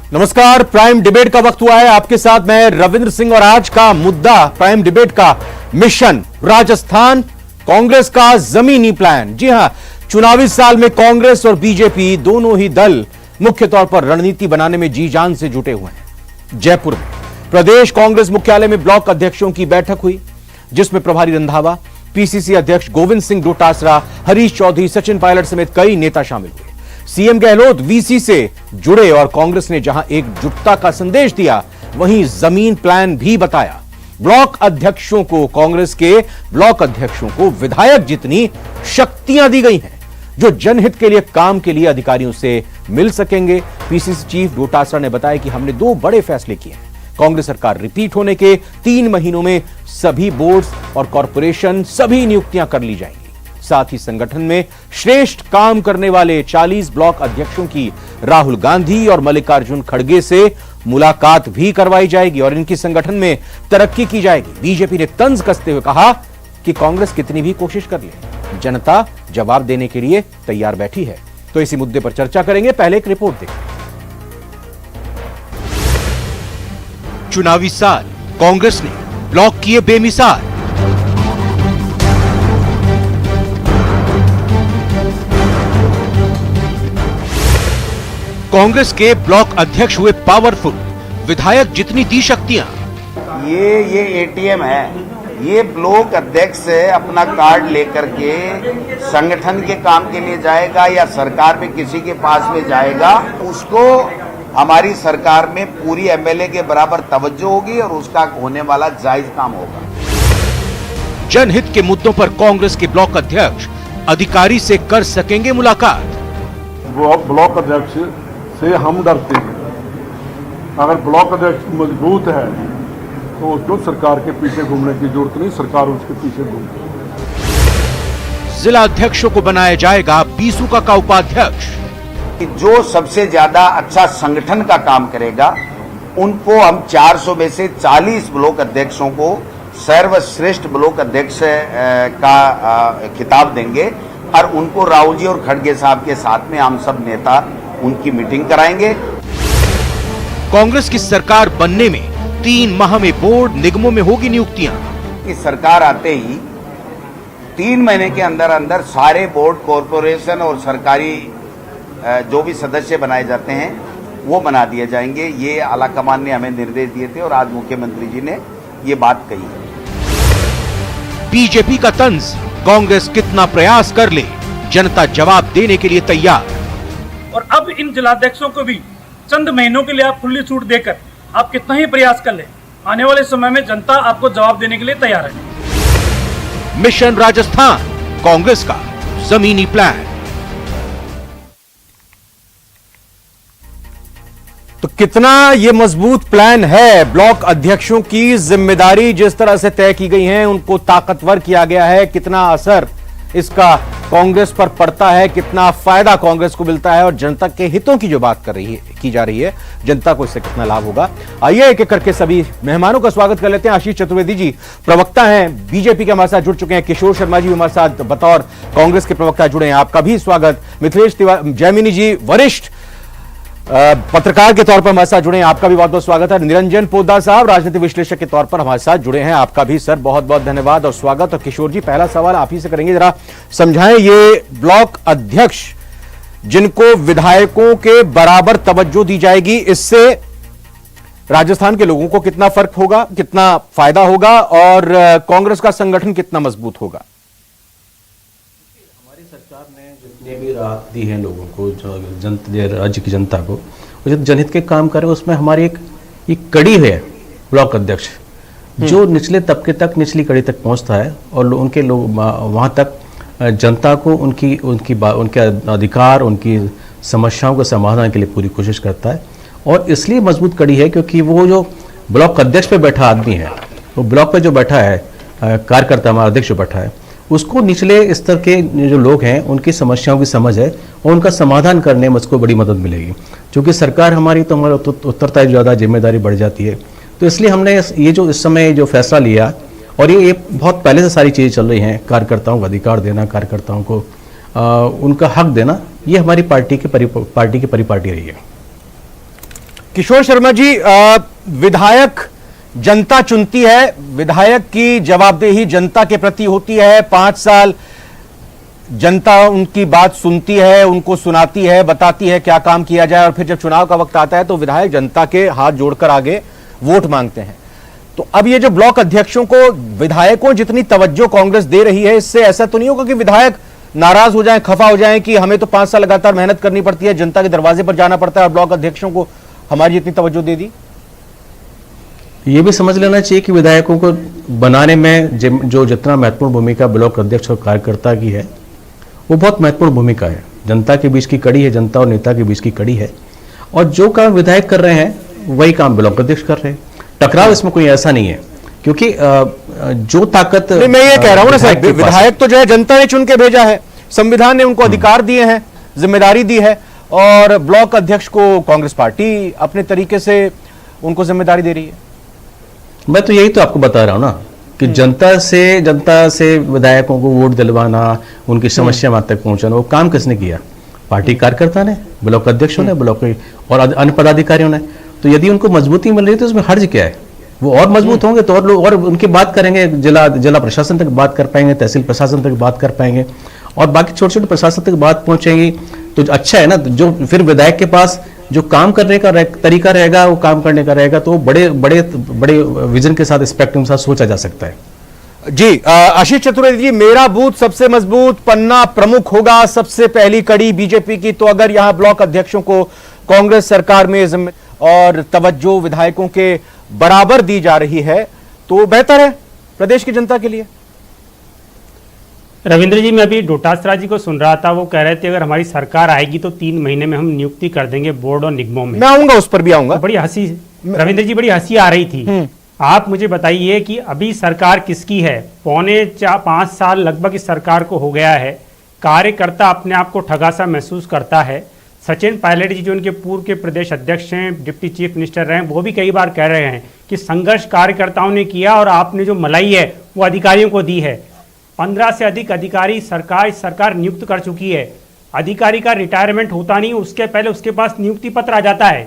नमस्कार, prime debate का वक्त हुआ है। आपके साथ मैं रविंद्र सिंह और आज का मुद्दा प्राइम डिबेट का मिशन राजस्थान, कांग्रेस का जमीनी प्लान। जी हां, चुनावी साल में कांग्रेस और बीजेपी दोनों ही दल मुख्य तौर पर रणनीति बनाने में जी जान से जुटे हुए हैं। जयपुर में प्रदेश कांग्रेस मुख्यालय में ब्लॉक अध्यक्षों की बैठक हुई, जिसमें प्रभारी रंधावा, पीसीसी अध्यक्ष गोविंद सिंह डोटासरा, हरीश चौधरी, सचिन पायलट समेत कई नेता शामिल हुए। सीएम गहलोत वीसी से जुड़े और कांग्रेस ने जहां एकजुटता का संदेश दिया, वहीं जमीन प्लान भी बताया। ब्लॉक अध्यक्षों को, कांग्रेस के ब्लॉक अध्यक्षों को विधायक जितनी शक्तियां दी गई हैं, जो जनहित के लिए काम के लिए अधिकारियों से मिल सकेंगे। पीसीसी चीफ डोटासरा ने बताया कि हमने 2 बड़े फैसले किए हैं। कांग्रेस सरकार रिपीट होने के 3 महीनों में सभी बोर्ड्स और कॉरपोरेशन सभी नियुक्तियां कर ली जाएंगी। साथ ही संगठन में श्रेष्ठ काम करने वाले 40 ब्लॉक अध्यक्षों की राहुल गांधी और मल्लिकार्जुन खड़गे से मुलाकात भी करवाई जाएगी और इनकी संगठन में तरक्की की जाएगी। बीजेपी ने तंज कसते हुए कहा कि कांग्रेस कितनी भी कोशिश कर ले, जनता जवाब देने के लिए तैयार बैठी है। तो इसी मुद्दे पर चर्चा करेंगे। पहले एक रिपोर्ट देखें। चुनावी साल, कांग्रेस ने ब्लॉक किए बेमिसाल। कांग्रेस के ब्लॉक अध्यक्ष हुए पावरफुल, विधायक जितनी दी शक्तियां। ये एटीएम है। ये ब्लॉक अध्यक्ष अपना कार्ड लेकर के संगठन के काम के लिए जाएगा या सरकार में किसी के पास में जाएगा, उसको हमारी सरकार में पूरी एमएलए के बराबर तवज्जो होगी और उसका होने वाला जायज काम होगा। जनहित के मुद्दों पर कांग्रेस के ब्लॉक अध्यक्ष अधिकारी से कर सकेंगे मुलाकात। ब्लॉक अध्यक्ष से हम डरते हैं। अगर ब्लॉक अध्यक्ष मजबूत है तो उसको सरकार के पीछे घूमने की जरूरत नहीं, सरकार उसके पीछे घूमती। जिला अध्यक्षों को बनाया जाएगा बीसूका का उपाध्यक्ष। जो सबसे ज्यादा अच्छा संगठन का काम करेगा, उनको हम 400 में से 40 ब्लॉक अध्यक्षों को सर्वश्रेष्ठ ब्लॉक अध्यक्ष का खिताब देंगे और उनको राहुल जी और खड़गे साहब के साथ में हम सब नेता उनकी मीटिंग कराएंगे। कांग्रेस की सरकार बनने में 3 माह में बोर्ड निगमों में होगी नियुक्तियां। इस सरकार आते ही 3 महीने के अंदर अंदर सारे बोर्ड, कॉरपोरेशन और सरकारी जो भी सदस्य बनाए जाते हैं वो बना दिए जाएंगे। ये आला कमान ने हमें निर्देश दिए थे और आज मुख्यमंत्री जी ने ये बात कही है। बीजेपी का तंज, कांग्रेस कितना प्रयास कर ले, जनता जवाब देने के लिए तैयार। और अब इन जिलाध्यक्षों को भी चंद महीनों के लिए आप खुली छूट देकर आप कितना ही प्रयास कर ले, आने वाले समय में जनता आपको जवाब देने के लिए तैयार है। मिशन राजस्थान, कांग्रेस का जमीनी प्लान। तो कितना ये मजबूत प्लान है। ब्लॉक अध्यक्षों की जिम्मेदारी जिस तरह से तय की गई है, उनको ताकतवर किया गया है। कितना असर इसका कांग्रेस पर पड़ता है, कितना फायदा कांग्रेस को मिलता है और जनता के हितों की जो बात की जा रही है, जनता को इससे कितना लाभ होगा। आइए एक एक करके सभी मेहमानों का स्वागत कर लेते हैं। आशीष चतुर्वेदी जी प्रवक्ता हैं, बीजेपी के हमारे साथ जुड़ चुके हैं। किशोर शर्मा जी हमारे साथ बतौर कांग्रेस के प्रवक्ता जुड़े हैं, आपका भी स्वागत। मिथिलेश जैमिनी जी वरिष्ठ पत्रकार के तौर पर हमारे साथ जुड़े हैं, आपका भी बहुत बहुत स्वागत है। निरंजन पोद्दार साहब राजनीतिक विश्लेषक के तौर पर हमारे साथ जुड़े हैं, आपका भी सर बहुत बहुत धन्यवाद और स्वागत। और किशोर जी, पहला सवाल आप ही से करेंगे, जरा समझाएं ये ब्लॉक अध्यक्ष जिनको विधायकों के बराबर तवज्जो दी जाएगी, इससे राजस्थान के लोगों को कितना फर्क होगा, कितना फायदा होगा और कांग्रेस का संगठन कितना मजबूत होगा? सरकार ने जितने भी राहत दी है लोगों को, जो राज्य की जनता को, और जब जनहित के काम करे, उसमें हमारी एक कड़ी है ब्लॉक अध्यक्ष, जो निचले तबके तक, निचली कड़ी तक पहुंचता है और उनके लोग वहां तक जनता को उनके अधिकार, उनकी समस्याओं के समाधान के लिए पूरी कोशिश करता है। और इसलिए मजबूत कड़ी है क्योंकि वो जो ब्लॉक अध्यक्ष पे बैठा आदमी है, वो ब्लॉक पे जो बैठा है कार्यकर्ता, हमारा अध्यक्ष जो बैठा है, उसको निचले स्तर के जो लोग हैं उनकी समस्याओं की समझ है और उनका समाधान करने में उसको बड़ी मदद मिलेगी। क्योंकि सरकार हमारी तो हमारा उत्तरदायित्व ज़्यादा, जिम्मेदारी बढ़ जाती है। तो इसलिए हमने ये जो इस समय जो फैसला लिया, और ये बहुत पहले से सारी चीज़ें चल रही हैं, कार्यकर्ताओं को अधिकार देना, कार्यकर्ताओं को उनका हक देना, ये हमारी पार्टी की परिपाटी रही है। किशोर शर्मा जी, विधायक जनता चुनती है, विधायक की जवाबदेही जनता के प्रति होती है। 5 साल जनता उनकी बात सुनती है, उनको सुनाती है, बताती है क्या काम किया जाए, और फिर जब चुनाव का वक्त आता है तो विधायक जनता के हाथ जोड़कर आगे वोट मांगते हैं। तो अब ये जो ब्लॉक अध्यक्षों को विधायकों जितनी तवज्जो कांग्रेस दे रही है, इससे ऐसा तो नहीं होगा कि विधायक नाराज हो जाएं, खफा हो जाएं कि हमें तो 5 साल लगातार मेहनत करनी पड़ती है, जनता के दरवाजे पर जाना पड़ता है, और ब्लॉक अध्यक्षों को हमारी जितनी तवज्जो दे दी? ये भी समझ लेना चाहिए कि विधायकों को बनाने में जो जितना महत्वपूर्ण भूमिका ब्लॉक अध्यक्ष और कार्यकर्ता की है, वो बहुत महत्वपूर्ण भूमिका है। जनता के बीच की कड़ी है, जनता और नेता के बीच की कड़ी है, और जो काम विधायक कर रहे हैं वही काम ब्लॉक अध्यक्ष कर रहे हैं। टकराव इसमें कोई ऐसा नहीं है, क्योंकि जो ताकत नहीं, मैं ये कह रहा हूं ना साहब, विधायक तो जो है जनता ने चुन के भेजा है, संविधान ने उनको अधिकार दिए हैं, जिम्मेदारी दी है, और ब्लॉक अध्यक्ष को कांग्रेस पार्टी अपने तरीके से उनको जिम्मेदारी दे रही है। मैं तो यही तो आपको बता रहा हूं ना कि जनता से विधायकों को वोट दिलवाना, उनकी समस्या वहां तक पहुंचाना, वो काम किसने किया? पार्टी कार्यकर्ता ने, ब्लॉक अध्यक्षों ने, ब्लॉक और अन्य पदाधिकारियों ने। तो यदि उनको मजबूती मिल रही है तो उसमें हर्ज क्या है? वो और मजबूत होंगे तो और लोग और उनकी बात करेंगे, जिला प्रशासन तक बात कर पाएंगे, तहसील प्रशासन तक बात कर पाएंगे, और बाकी छोटे छोटे प्रशासन तक बात पहुंचेगी तो अच्छा है ना। जो फिर विधायक के पास जो काम करने का तरीका रहेगा, वो काम करने का रहेगा, तो बड़े बड़े बड़े विजन के साथ, स्पेक्ट्रम के साथ सोचा जा सकता है। जी, आशीष चतुर्वेदी जी, मेरा बूथ सबसे मजबूत, पन्ना प्रमुख होगा सबसे पहली कड़ी बीजेपी की। तो अगर यहां ब्लॉक अध्यक्षों को कांग्रेस सरकार में और तवज्जो विधायकों के बराबर दी जा रही है तो बेहतर है प्रदेश की जनता के लिए। रविंद्र जी, मैं अभी डोटासरा जी को सुन रहा था, वो कह रहे थे अगर हमारी सरकार आएगी तो 3 महीने में हम नियुक्ति कर देंगे बोर्ड और निगमों में। मैं आऊंगा, उस पर भी आऊंगा। तो बड़ी हंसी, रविंद्र जी बड़ी हंसी आ रही थी। आप मुझे बताइए कि अभी सरकार किसकी है? 5 साल लगभग इस सरकार को हो गया है। कार्यकर्ता अपने आप को ठगा सा महसूस करता है। सचिन पायलट जी जो उनके पूर्व के प्रदेश अध्यक्ष हैं, डिप्टी चीफ मिनिस्टर रहे, वो भी कई बार कह रहे हैं कि संघर्ष कार्यकर्ताओं ने किया और आपने जो मलाई है वो अधिकारियों को दी है। 15 से अधिक अधिकारी सरकार नियुक्त कर चुकी है। अधिकारी का रिटायरमेंट होता नहीं, उसके पहले उसके पास नियुक्ति पत्र आ जाता है।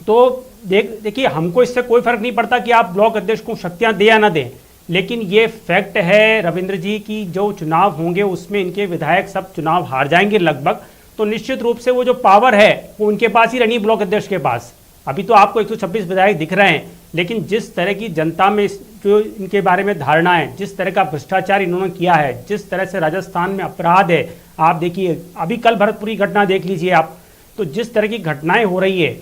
तो देखिए, हमको इससे कोई फर्क नहीं पड़ता कि आप ब्लॉक अध्यक्ष को शक्तियां दें या ना दें, लेकिन ये फैक्ट है रविंद्र जी की जो चुनाव होंगे उसमें इनके विधायक सब चुनाव हार जाएंगे लगभग, तो निश्चित रूप से वो जो पावर है वो उनके पास ही रहनी, ब्लॉक अध्यक्ष के पास। अभी तो आपको 126 विधायक दिख रहे हैं, लेकिन जिस तरह की जनता में जो इनके बारे में धारणा है, जिस तरह का भ्रष्टाचार इन्होंने किया है, जिस तरह से राजस्थान में अपराध है, आप देखिए अभी कल भरतपुरी घटना देख लीजिए आप, तो जिस तरह की घटनाएं हो रही है,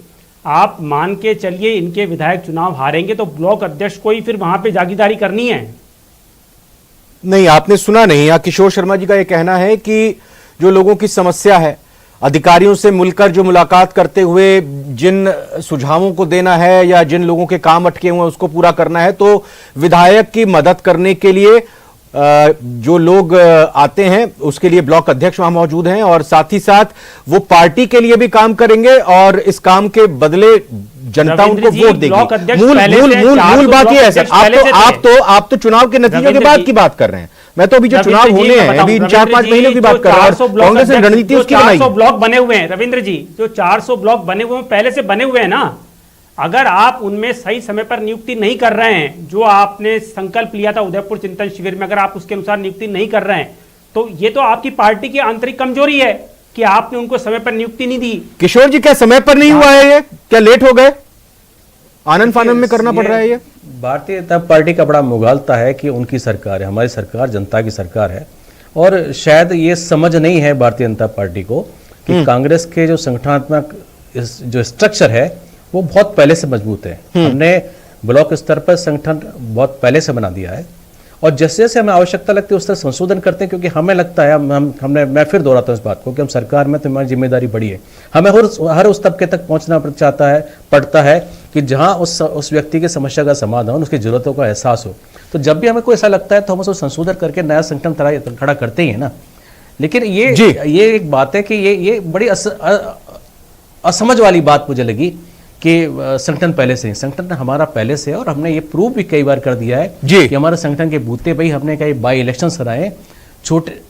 आप मान के चलिए इनके विधायक चुनाव हारेंगे तो ब्लॉक अध्यक्ष को ही फिर वहां पे जागीरदारी करनी है। नहीं, आपने सुना नहीं, या किशोर शर्मा जी का यह कहना है कि जो लोगों की समस्या है, अधिकारियों से मिलकर जो मुलाकात करते हुए जिन सुझावों को देना है या जिन लोगों के काम अटके हुए हैं उसको पूरा करना है, तो विधायक की मदद करने के लिए जो लोग आते हैं उसके लिए ब्लॉक अध्यक्ष वहां मौजूद हैं, और साथ ही साथ वो पार्टी के लिए भी काम करेंगे और इस काम के बदले जनता उनको वोट देगी। मूल बात यह है सर, आप तो चुनाव के नतीजों के बाद की बात कर रहे हैं, मैं तो अभी जो चुनाव होने हैं अभी 4-5 महीनों की बात कर रहा हूं। कांग्रेस ने रणनीति उसकी बनाई। 400 ब्लॉक बने हुए हैं रविंद्र जी, जो 400 ब्लॉक बने हुए हैं पहले से बने हुए हैं ना। अगर आप उनमें सही समय पर नियुक्ति नहीं कर रहे हैं, जो आपने संकल्प लिया था उदयपुर चिंतन शिविर में, अगर आप उसके अनुसार नियुक्ति नहीं कर रहे हैं, तो ये तो आपकी पार्टी की आंतरिक कमजोरी है कि आपने उनको समय पर नियुक्ति नहीं दी। किशोर जी, क्या समय पर नहीं हुआ है? ये क्या लेट हो गए? आनंद फानंद में करना पड़ रहा है ये? भारतीय जनता पार्टी का बड़ा मुगालता है कि उनकी सरकार है, हमारी सरकार जनता की सरकार है, और शायद ये समझ नहीं है भारतीय जनता पार्टी को कि कांग्रेस के जो संगठनात्मक जो स्ट्रक्चर है वो बहुत पहले से मजबूत है। हमने ब्लॉक स्तर पर संगठन बहुत पहले से बना दिया है, और जैसे जैसे हमें आवश्यकता लगती है उस तरह संशोधन करते हैं, क्योंकि हमें लगता है मैं फिर दोहराता हूं इस बात को कि हम सरकार में तो हमारी जिम्मेदारी बड़ी है। हमें हर उस तबके तक पहुंचना पड़ता है कि जहां उस व्यक्ति की समस्या का समाधान, उसकी जरूरतों का एहसास हो। तो जब भी हमें कोई ऐसा लगता है तो हम उसको संशोधन करके नया संगठन खड़ा करते ही है ना। लेकिन ये एक बात है कि ये बड़ी असमझ वाली बात मुझे लगी कि संगठन पहले से, संगठन हमारा पहले से है, और हमने ये प्रूव भी कई बार कर दिया है कि हमारे संगठन के बूते भाई हमने कई बाई इलेक्शन हराए, छोटे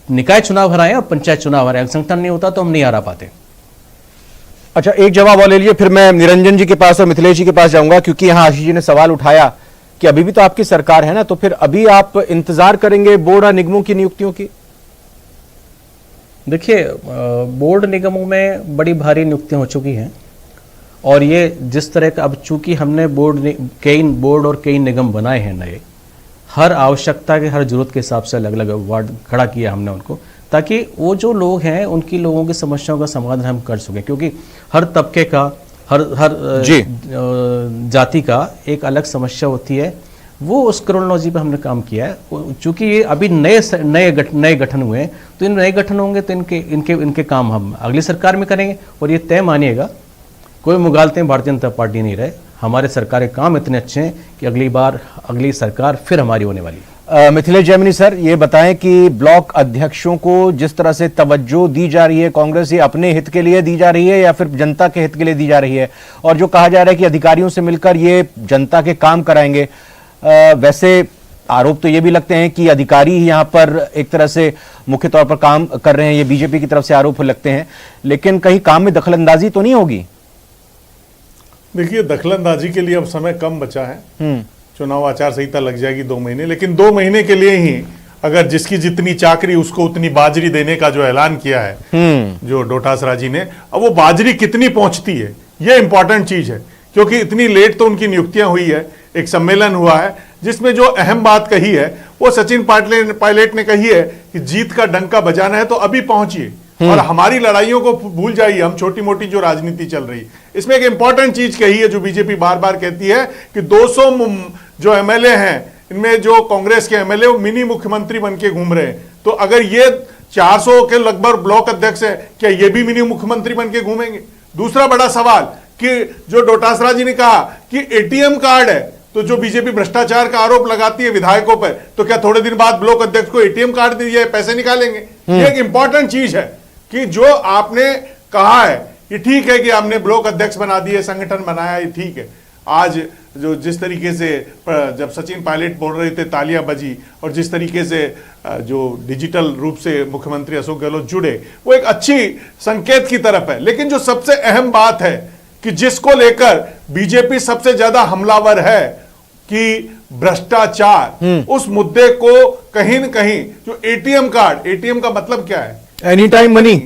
निकाय चुनाव हराए और पंचायत चुनाव हराए। संगठन नहीं होता तो हम नहीं हरा पाते। अच्छा, एक जवाब और ले लीजिए, फिर मैं निरंजन जी के पास और मिथिलेश जी के पास जाऊंगा, क्योंकि यहां आशीष जी ने सवाल उठाया कि अभी भी तो आपकी सरकार है ना, तो फिर अभी आप इंतजार करेंगे बोर्ड और निगमों की नियुक्तियों की? देखिए, बोर्ड निगमों में बड़ी भारी नियुक्तियां हो चुकी हैं, और ये जिस तरह का, अब चूंकि हमने कई बोर्ड और कई निगम बनाए हैं नए, हर आवश्यकता के, हर जरूरत के हिसाब से अलग अलग वार्ड खड़ा किया हमने उनको, ताकि वो जो लोग हैं उनकी, लोगों की समस्याओं का समाधान हम कर सकें, क्योंकि हर तबके का, हर जाति का एक अलग समस्या होती है। वो उस क्रोनोलॉजी पे हमने काम किया है। चूंकि ये अभी नए गठन हुए हैं, तो इन नए गठन होंगे तो इनके काम हम अगली सरकार में करेंगे। और ये तय मानिएगा, कोई मुगालते भारतीय जनता पार्टी नहीं रहे, हमारे सरकार के काम इतने अच्छे हैं कि अगली सरकार फिर हमारी होने वाली है। मिथिलेश जैमिनी सर, ये बताएं कि ब्लॉक अध्यक्षों को जिस तरह से तवज्जो दी जा रही है कांग्रेस, ये अपने हित के लिए दी जा रही है या फिर जनता के हित के लिए दी जा रही है? और जो कहा जा रहा है कि अधिकारियों से मिलकर ये जनता के काम कराएंगे, वैसे आरोप तो ये भी लगते हैं कि अधिकारी ही यहां पर एक तरह से मुख्य तौर पर काम कर रहे हैं, ये बीजेपी की तरफ से आरोप लगते हैं, लेकिन कहीं काम में दखलंदाजी तो नहीं होगी? देखिए, दखलंदाजी के लिए अब समय कम बचा है। चुनाव आचार संहिता लग जाएगी 2 महीने, लेकिन 2 महीने के लिए ही अगर जिसकी जितनी चाकरी उसको उतनी बाजरी देने का जो ऐलान किया है जो डोटासरा जी ने, अब वो बाजरी कितनी पहुंचती है ये इंपॉर्टेंट चीज है, क्योंकि इतनी लेट तो उनकी नियुक्तियां हुई है। एक सम्मेलन हुआ है जिसमें जो अहम बात कही है वो सचिन पायलट ने कही है कि जीत का डंका बजाना है तो अभी पहुंचिए और हमारी लड़ाइयों को भूल जाइए, हम छोटी मोटी जो राजनीति चल रही। इसमें एक इंपॉर्टेंट चीज कही है जो बीजेपी बार बार कहती है कि 200 जो एमएलए हैं, इनमें जो कांग्रेस के एमएलए वो मिनी मुख्यमंत्री बन के घूम रहे हैं। तो अगर ये 400 के लगभग ब्लॉक अध्यक्ष है, क्या ये भी मिनी मुख्यमंत्री बन के घूमेंगे? दूसरा बड़ा सवाल कि जो डोटासरा जी ने कहा कि एटीएम कार्ड है, तो जो बीजेपी भ्रष्टाचार का आरोप लगाती है विधायकों पर, तो क्या थोड़े दिन बाद ब्लॉक अध्यक्ष को एटीएम कार्ड दीजिए, पैसे निकालेंगे? ये एक इंपॉर्टेंट चीज है कि जो आपने कहा है कि ठीक है कि आपने ब्लॉक अध्यक्ष बना दिए, संगठन बनाया, ये ठीक है। आज जो जिस तरीके से जब सचिन पायलट बोल रहे थे तालियां बजी, और जिस तरीके से जो डिजिटल रूप से मुख्यमंत्री अशोक गहलोत जुड़े, वो एक अच्छी संकेत की तरफ है। लेकिन जो सबसे अहम बात है कि जिसको लेकर बीजेपी सबसे ज्यादा हमलावर है कि भ्रष्टाचार, उस मुद्दे को कहीं न कहीं जो एटीएम कार्ड, एटीएम का मतलब क्या है? Any time money.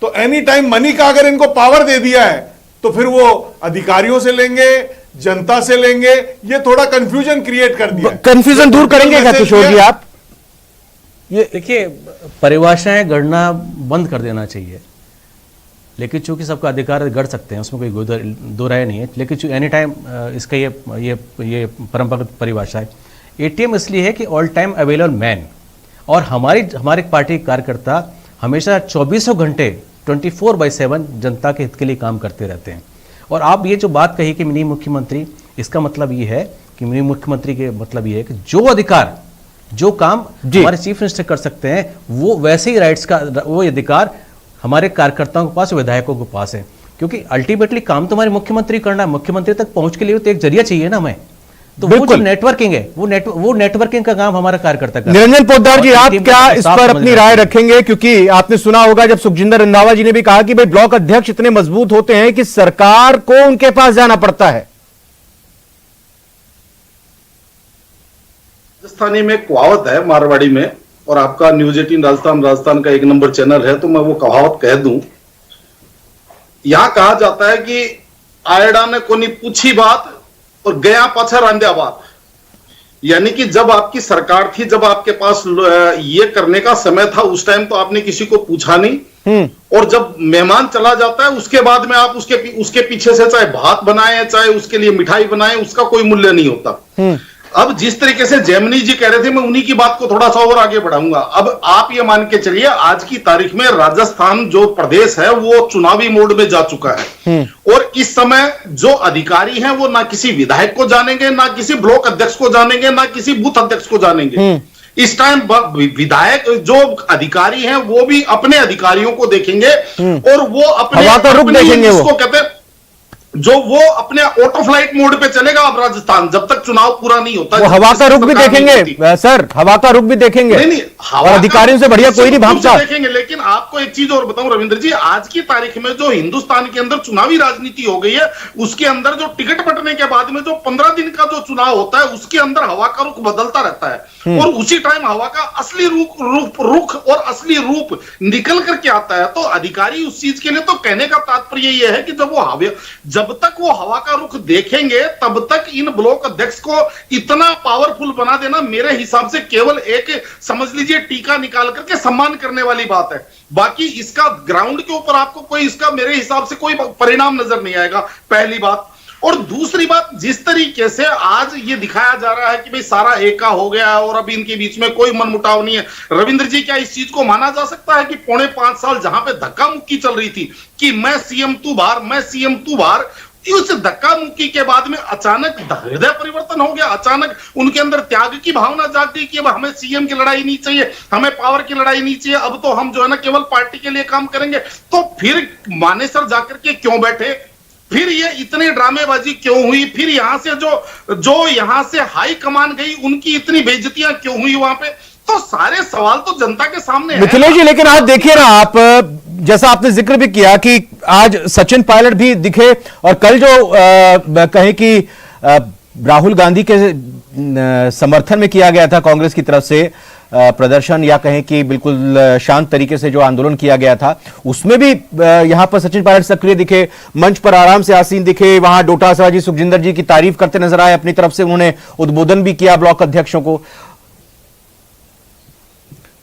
तो एनी टाइम मनी का अगर इनको पावर दे दिया है तो फिर वो अधिकारियों से लेंगे, जनता से लेंगे, ये थोड़ा कंफ्यूजन क्रिएट कर दिया। कंफ्यूजन दूर करेंगे क्या किशोर जी आप? ये देखिए, परिभाषाएं गढ़ना बंद कर देना चाहिए, लेकिन चूंकि सबका अधिकार गढ़ सकते हैं, उसमें कोई दो राय नहीं है। लेकिन एनी टाइम इसका ये परंपरागत परिभाषा है। एटीएम इसलिए है कि ऑल टाइम अवेलेबल मैन, और हमारे पार्टी के कार्यकर्ता हमेशा 24 घंटे 24/7 जनता के हित के लिए काम करते रहते हैं। और आप ये जो बात कही कि मिनी मुख्यमंत्री, इसका मतलब ये है कि मिनी मुख्यमंत्री के मतलब ये है कि जो अधिकार, जो काम हमारे चीफ मिनिस्टर कर सकते हैं, वो वैसे ही राइट्स का वो अधिकार हमारे कार्यकर्ताओं के पास, विधायकों के पास है। क्योंकि अल्टीमेटली काम तो हमारे मुख्यमंत्री करना है, मुख्यमंत्री तक पहुंच के लिए तो एक जरिया चाहिए ना हमें। तो वो जो नेटवर्किंग है, वो नेटवर्किंग का काम हमारा कार्यकर्ता करता है। निरंजन पोद्दार जी, आप क्या इस पर अपनी राय रखेंगे? क्योंकि आपने सुना होगा जब सुखजिंदर रंधावा जी ने भी कहा कि भाई ब्लॉक अध्यक्ष इतने मजबूत होते हैं कि सरकार को उनके पास जाना पड़ता है। राजस्थानी में कहावत है, मारवाड़ी में, और आपका न्यूज 18 राजस्थान का 1 नंबर चैनल है, तो मैं वो कहावत कह दूं। यहां कहा जाता है कि आयडा ने कोनी पूछी बात और गया पाछा रांध्या बात। यानी कि जब आपकी सरकार थी, जब आपके पास ये करने का समय था, उस टाइम तो आपने किसी को पूछा नहीं, और जब मेहमान चला जाता है उसके बाद में आप उसके पीछे से चाहे भात बनाए, चाहे उसके लिए मिठाई बनाए, उसका कोई मूल्य नहीं होता। अब जिस तरीके से जैमिनी जी कह रहे थे, मैं उन्हीं की बात को थोड़ा सा और आगे बढ़ाऊंगा। अब आप ये मान के चलिए, आज की तारीख में राजस्थान जो प्रदेश है वो चुनावी मोड में जा चुका है, और इस समय जो अधिकारी हैं वो ना किसी विधायक को जानेंगे, ना किसी ब्लॉक अध्यक्ष को जानेंगे, ना किसी बूथ अध्यक्ष को जानेंगे। इस टाइम विधायक जो अधिकारी हैं वो भी अपने अधिकारियों को देखेंगे, और वो अपने रुख देखेंगे, वो कहते हैं जो वो अपने ऑटो फ्लाइट मोड पे चलेगा अब राजस्थान, जब तक तक चुनाव पूरा नहीं होता। वो हवा का रुख भी देखेंगे सर, हवा का रुख भी देखेंगे। नहीं, और अधिकारियों से बढ़िया कोई नहीं भागता। देखेंगे, लेकिन आपको एक चीज और बताऊं रविंद्र जी, आज की तारीख में जो हिंदुस्तान के अंदर चुनावी राजनीति हो गई है, उसके अंदर जो टिकट बंटने के बाद में जो 15 दिन का जो चुनाव होता है, उसके अंदर हवा का रुख बदलता रहता है और उसी टाइम हवा का असली रुख और असली रूप निकल करके आता है। तो अधिकारी उस चीज के लिए, तो कहने का तात्पर्य यह है कि जब तक वो हवा का रुख देखेंगे तब तक इन ब्लॉक अध्यक्ष को इतना पावरफुल बना देना मेरे हिसाब से केवल एक, समझ लीजिए, टीका निकाल करके सम्मान करने वाली बात है। बाकी इसका ग्राउंड के ऊपर आपको कोई इसका मेरे हिसाब से कोई परिणाम नजर नहीं आएगा, पहली बात। और दूसरी बात, जिस तरीके से आज ये दिखाया जा रहा है कि भाई सारा एका हो गया है और अभी इनके बीच में कोई मनमुटाव नहीं है, रविंद्र जी, क्या इस चीज को माना जा सकता है कि 4.5 साल जहां पे धक्का मुक्की चल रही थी कि मैं सीएम तू बाहर, मैं सीएम तू बाहर, उस धक्का मुक्की के बाद में अचानक हृदय परिवर्तन हो गया, अचानक उनके अंदर त्याग की भावना जागती कि अब हमें सीएम की लड़ाई नहीं चाहिए, हमें पावर की लड़ाई नहीं चाहिए, अब तो हम जो है ना केवल पार्टी के लिए काम करेंगे। तो फिर मानेसर जाकर के क्यों बैठे, फिर ये इतनी ड्रामेबाजी क्यों हुई, फिर यहां से जो यहां से हाई कमान गई उनकी इतनी बेइज्जतियां क्यों हुई वहां पे? तो सारे सवाल तो जनता के सामने है। मिथिलेश जी, लेकिन आज देखिए ना, आप जैसा आपने जिक्र भी किया कि आज सचिन पायलट भी दिखे और कल जो कहें कि राहुल गांधी के समर्थन में किया गया था कांग्रेस की तरफ से प्रदर्शन, या कहें कि बिल्कुल शांत तरीके से जो आंदोलन किया गया था, उसमें भी यहां पर सचिन पायलट सक्रिय दिखे, मंच पर आराम से आसीन दिखे। वहां डोटासरा जी, सुखजिंदर जी की तारीफ करते नजर आए, अपनी तरफ से उन्होंने उद्बोधन भी किया ब्लॉक अध्यक्षों को।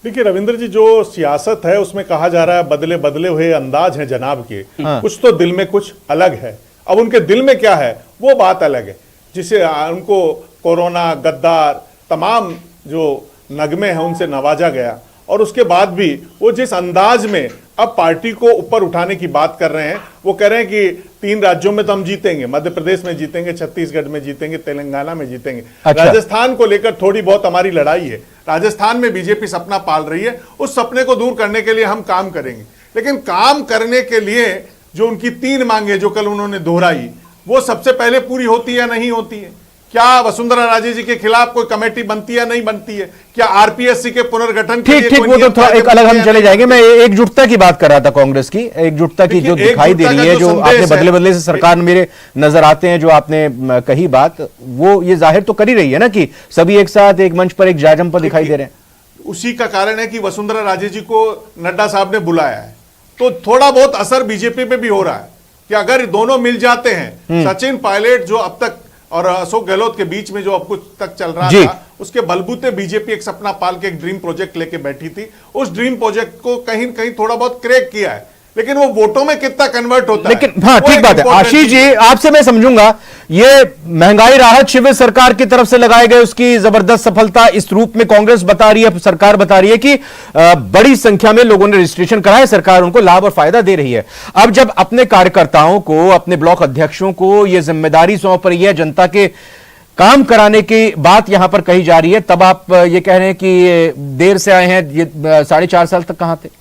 देखिए रविंद्र जी, जो सियासत है उसमें कहा जा रहा है बदले बदले हुए अंदाज हैं जनाब के, कुछ तो दिल में कुछ अलग है। अब उनके दिल में क्या है वो बात अलग है, जिसे उनको कोरोना, गद्दार, तमाम जो नगमे हैं उनसे नवाजा गया, और उसके बाद भी वो जिस अंदाज में अब पार्टी को ऊपर उठाने की बात कर रहे हैं, वो कह रहे हैं कि 3 राज्यों में तो हम जीतेंगे, मध्य प्रदेश में जीतेंगे, छत्तीसगढ़ में जीतेंगे, तेलंगाना में जीतेंगे। अच्छा। राजस्थान को लेकर थोड़ी बहुत हमारी लड़ाई है, राजस्थान में बीजेपी सपना पाल रही है, उस सपने को दूर करने के लिए हम काम करेंगे। लेकिन काम करने के लिए जो उनकी 3 मांगे जो कल उन्होंने दोहराई, वो सबसे पहले पूरी होती है या नहीं होती है? क्या वसुंधरा राजे जी के खिलाफ कोई कमेटी बनती है नहीं बनती है? क्या आरपीएससी के पुनर्गठन के लिए ठीक, वो तो थोड़ा एक अलग हम चले जाएंगे। मैं एकजुटता की बात कर रहा था, कांग्रेस की एकजुटता की जो दिखाई दे रही है, जो आपने बदले बदले से सरकार में मेरे नजर आते हैं, जो आपने कही बात, वो ये जाहिर तो कर ही रही है ना कि सभी एक साथ एक मंच पर, एक जाजम पर दिखाई दे रहे हैं। उसी का कारण है कि वसुंधरा राजे जी को नड्डा साहब ने बुलाया है, तो थोड़ा बहुत असर बीजेपी पे भी हो रहा है कि अगर दोनों मिल जाते हैं, सचिन पायलट जो अब तक और अशोक गहलोत के बीच में जो अब कुछ तक चल रहा था, उसके बलबूते बीजेपी एक सपना पाल के एक ड्रीम प्रोजेक्ट लेके बैठी थी। उस ड्रीम प्रोजेक्ट को कहीं कहीं थोड़ा बहुत क्रैक किया है, लेकिन वो वोटों में कितना कन्वर्ट होता है, लेकिन हाँ ठीक बात है। आशीष जी, आपसे मैं समझूंगा, ये महंगाई राहत शिविर सरकार की तरफ से लगाए गए, उसकी जबरदस्त सफलता इस रूप में कांग्रेस बता रही है, सरकार बता रही है कि बड़ी संख्या में लोगों ने रजिस्ट्रेशन कराया, सरकार उनको लाभ और फायदा दे रही है। अब जब अपने कार्यकर्ताओं को, अपने ब्लॉक अध्यक्षों को ये जिम्मेदारी सौंप रही है, जनता के काम कराने की बात यहां पर कही जा रही है, तब आप ये कह रहे हैं कि देर से आए हैं, ये 4.5 साल तक कहां थे?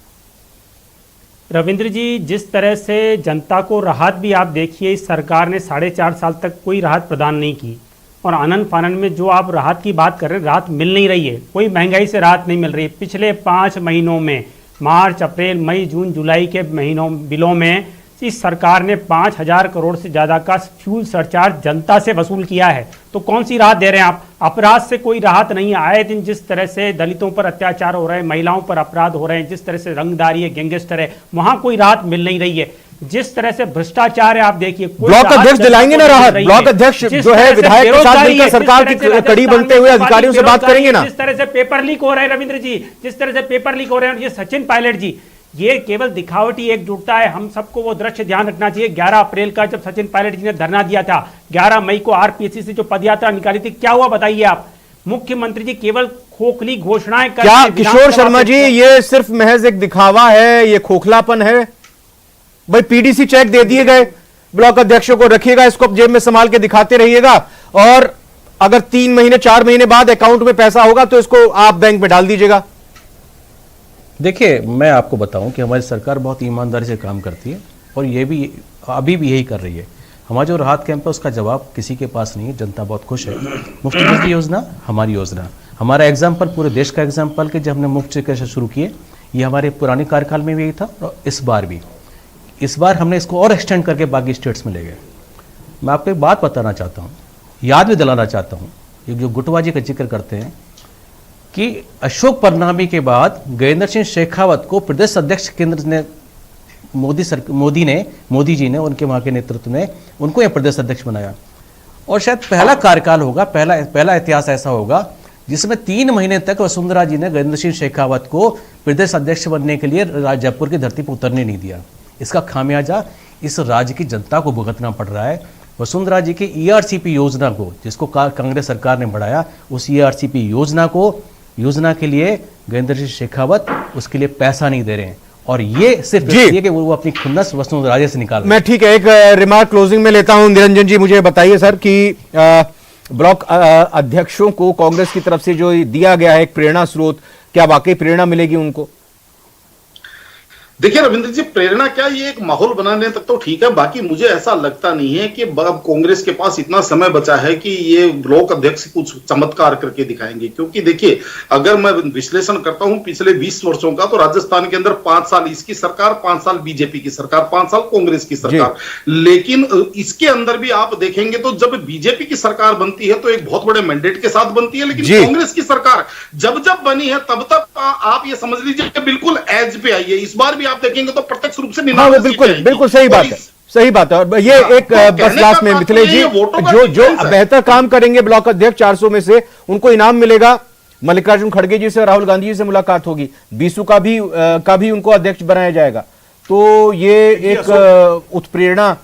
रविंद्र जी, जिस तरह से जनता को राहत भी आप देखिए, इस सरकार ने 4.5 साल तक कोई राहत प्रदान नहीं की, और आनंद फानंद में जो आप राहत की बात कर रहे हैं, राहत मिल नहीं रही है, कोई महंगाई से राहत नहीं मिल रही है। पिछले 5 महीनों में, मार्च, अप्रैल, मई, जून, जुलाई के महीनों बिलों में इस सरकार ने 5,000 करोड़ से ज़्यादा का फ्यूल सरचार्ज जनता से वसूल किया है। तो कौन सी राहत दे रहे हैं आप? अपराध से कोई राहत नहीं है। आए दिन जिस तरह से दलितों पर अत्याचार हो रहे हैं, महिलाओं पर अपराध हो रहे हैं, जिस तरह से रंगदारी है, गैंगस्टर है, वहां कोई राहत मिल नहीं रही है। जिस तरह से भ्रष्टाचार है, आप देखिए, ब्लॉक अध्यक्ष दिलाएंगे ना राहत? ब्लॉक अध्यक्ष जो है विधायक के साथ मिलकर सरकार की कड़ी बनते हुए अधिकारियों से बात करेंगे ना? जिस तरह से पेपर लीक हो रहे हैं रविंद्र जी, जिस तरह से पेपर लीक हो रहे हैं, ये सचिन पायलट जी, ये केवल दिखावटी एकजुटता है। हम सबको वो दृश्य ध्यान रखना चाहिए। 11 अप्रैल का जब सचिन पायलट जी ने धरना दिया था, 11 मई को आरपीएससी से जो पदयात्रा निकाली थी, क्या हुआ बताइए आप? मुख्यमंत्री जी केवल खोखली घोषणाएं कर, क्या किशोर शर्मा जी ये सिर्फ महज एक दिखावा है, ये खोखलापन है? भाई पीडीसी चेक दे दिए गए, ब्लॉक अध्यक्षों को रखिएगा, इसको जेब में संभाल के दिखाते रहिएगा, और अगर 3 महीने 4 महीने बाद अकाउंट में पैसा होगा तो इसको आप बैंक में डाल दीजिएगा। देखिए, मैं आपको बताऊं कि हमारी सरकार बहुत ईमानदारी से काम करती है, और ये भी अभी भी यही कर रही है। हमारा जो राहत कैंप है उसका जवाब किसी के पास नहीं है, जनता बहुत खुश है। मुफ्त बिजली योजना हमारी योजना, हमारा एग्जाम्पल पूरे देश का एग्जाम्पल कि जब हमने मुफ्त चिकित्सा शुरू किए, ये हमारे पुराने कार्यकाल में भी यही था और इस बार हमने इसको और एक्सटेंड करके बाकी स्टेट्स में ले गए। मैं आपको एक बात बताना चाहता हूँ, याद भी दिलाना चाहता हूँ, ये जो गुटबाजी का जिक्र करते हैं कि अशोक परनामी के बाद गजेंद्र सिंह शेखावत को प्रदेश अध्यक्ष केंद्र ने मोदी जी ने उनके वहाँ के नेतृत्व में उनको यह प्रदेश अध्यक्ष बनाया। और शायद पहला कार्यकाल होगा, पहला इतिहास ऐसा होगा जिसमें 3 महीने तक वसुंधरा जी ने गजेंद्र सिंह शेखावत को प्रदेश अध्यक्ष बनने के लिए जयपुर की धरती पर उतरने नहीं दिया। इसका खामियाजा इस राज्य की जनता को भुगतना पड़ रहा है। वसुंधरा जी की ERCP योजना को, जिसको कांग्रेस सरकार ने बढ़ाया, उस ERCP योजना के लिए गजेंद्र सिंह शेखावत उसके लिए पैसा नहीं दे रहे हैं और ये सिर्फ इसलिए कि वो अपनी खुन्नस वसुंधरा जी से निकाल। मैं ठीक है, एक रिमार्क क्लोजिंग में लेता हूं। निरंजन जी मुझे बताइए सर कि ब्लॉक अध्यक्षों को कांग्रेस की तरफ से जो दिया गया है एक प्रेरणा स्रोत, क्या वाकई प्रेरणा मिलेगी उनको? देखिए रविंद्र जी, प्रेरणा क्या, ये एक माहौल बनाने तक तो ठीक है, बाकी मुझे ऐसा लगता नहीं है कि अब कांग्रेस के पास इतना समय बचा है कि ये ब्लॉक अध्यक्ष कुछ चमत्कार करके दिखाएंगे। क्योंकि देखिए, अगर मैं विश्लेषण करता हूं पिछले 20 वर्षों का, तो राजस्थान के अंदर 5 साल इसकी सरकार, 5 साल बीजेपी की सरकार, 5 साल कांग्रेस की सरकार। लेकिन इसके अंदर भी आप देखेंगे तो जब बीजेपी की सरकार बनती है तो एक बहुत बड़े मैंडेट के साथ बनती है, लेकिन कांग्रेस की सरकार जब बनी है तब तक आप ये समझ लीजिए बिल्कुल एज पे आई है। इस बार भी आप देखेंगे तो प्रत्यक्ष रूप से बिल्कुल सही बात है, सही बात है। और ये एक बस लास्ट में मिथिलेश जी, जो बेहतर काम करेंगे ब्लॉक अध्यक्ष 400 में से उनको इनाम मिलेगा। मल्लिकार्जुन खड़गे जी से, राहुल गांधी जी से मुलाकात होगी, बीसू का भी उनको अध्यक्ष बनाया जाएगा। तो ये एक उत्प्रेरणा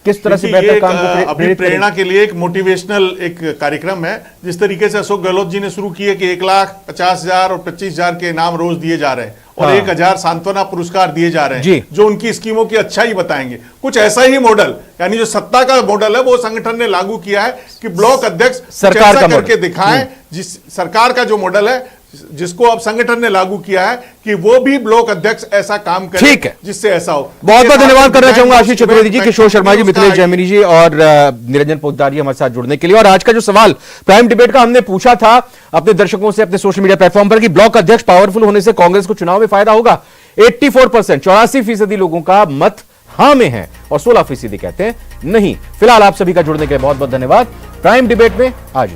किस तरह से बेहतर काम को अभी प्रेरणा के लिए एक मोटिवेशनल एक कार्यक्रम है। जिस तरीके से अशोक गहलोत जी ने शुरू किए कि 1,50,000 और 25,000 के इनाम रोज दिए जा रहे हैं और 1,000 सांत्वना पुरस्कार दिए जा रहे हैं, जो उनकी स्कीमों की अच्छाई बताएंगे। कुछ ऐसा ही मॉडल, यानी जो सत्ता का मॉडल है वो संगठन ने लागू किया है कि ब्लॉक अध्यक्ष सरकार का करके दिखाएं। जिस सरकार का जो मॉडल है जिसको अब संगठन ने लागू किया है कि वो भी ब्लॉक अध्यक्ष ऐसा काम करे, ठीक है, जिससे ऐसा हो। बहुत बहुत धन्यवाद करना चाहूंगा आशीष चतुर्वेदी जी, किशोर शर्मा जी, मिथिलेश जैमिनी जी और निरंजन पोद्दार जी हमारे साथ जुड़ने के लिए। और आज का जो सवाल प्राइम डिबेट का हमने पूछा था अपने दर्शकों से अपने सोशल मीडिया प्लेटफॉर्म पर कि ब्लॉक अध्यक्ष पावरफुल होने से कांग्रेस को चुनाव में फायदा होगा। 84%, 84% लोगों का मत हां में है और 16% कहते हैं नहीं। फिलहाल आप सभी का जुड़ने के लिए बहुत बहुत धन्यवाद। प्राइम डिबेट में आज